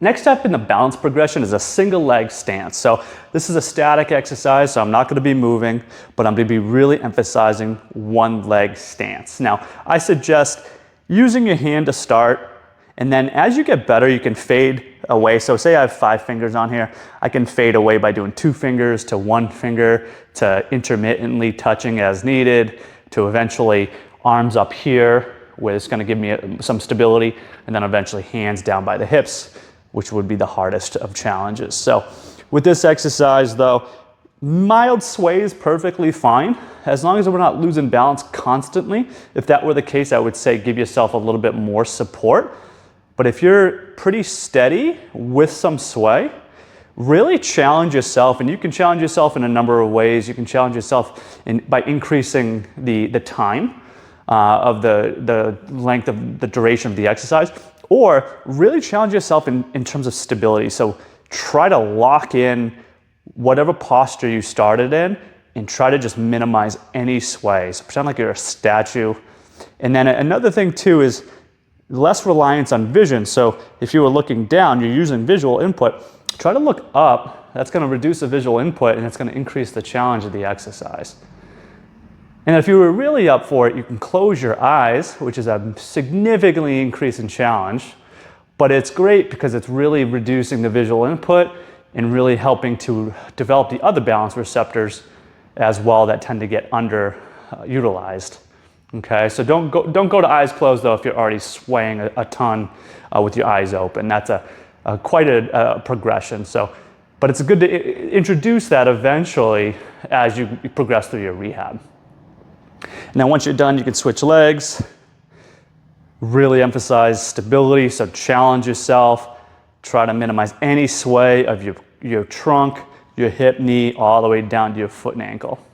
Next up in the balance progression is a single leg stance. So this is a static exercise, so I'm not going to be moving, but I'm going to be really emphasizing one leg stance. Now, I suggest using your hand to start, and then as you get better, you can fade away. So say I have 5 fingers on here, I can fade away by doing 2 fingers to 1 finger, to intermittently touching as needed, to eventually arms up here, where it's going to give me some stability, and then eventually hands down by the hips, which would be the hardest of challenges. So with this exercise though, mild sway is perfectly fine, as long as we're not losing balance constantly. If that were the case, I would say give yourself a little bit more support. But if you're pretty steady with some sway, really challenge yourself, and you can challenge yourself in a number of ways. You can challenge yourself by increasing the time of the length of the duration of the exercise, or really challenge yourself in terms of stability. So try to lock in whatever posture you started in and try to just minimize any sway. So pretend like you're a statue. And then another thing too is less reliance on vision. So if you were looking down, you're using visual input, try to look up. That's going to reduce the visual input and it's going to increase the challenge of the exercise. And if you were really up for it, you can close your eyes, which is a significantly increase in challenge, but it's great because it's really reducing the visual input and really helping to develop the other balance receptors as well that tend to get underutilized. Okay, so don't go to eyes closed though if you're already swaying a ton with your eyes open. That's quite a progression. But it's good to introduce that eventually as you progress through your rehab. Now once you're done, you can switch legs, really emphasize stability, so challenge yourself, try to minimize any sway of your trunk, your hip, knee, all the way down to your foot and ankle.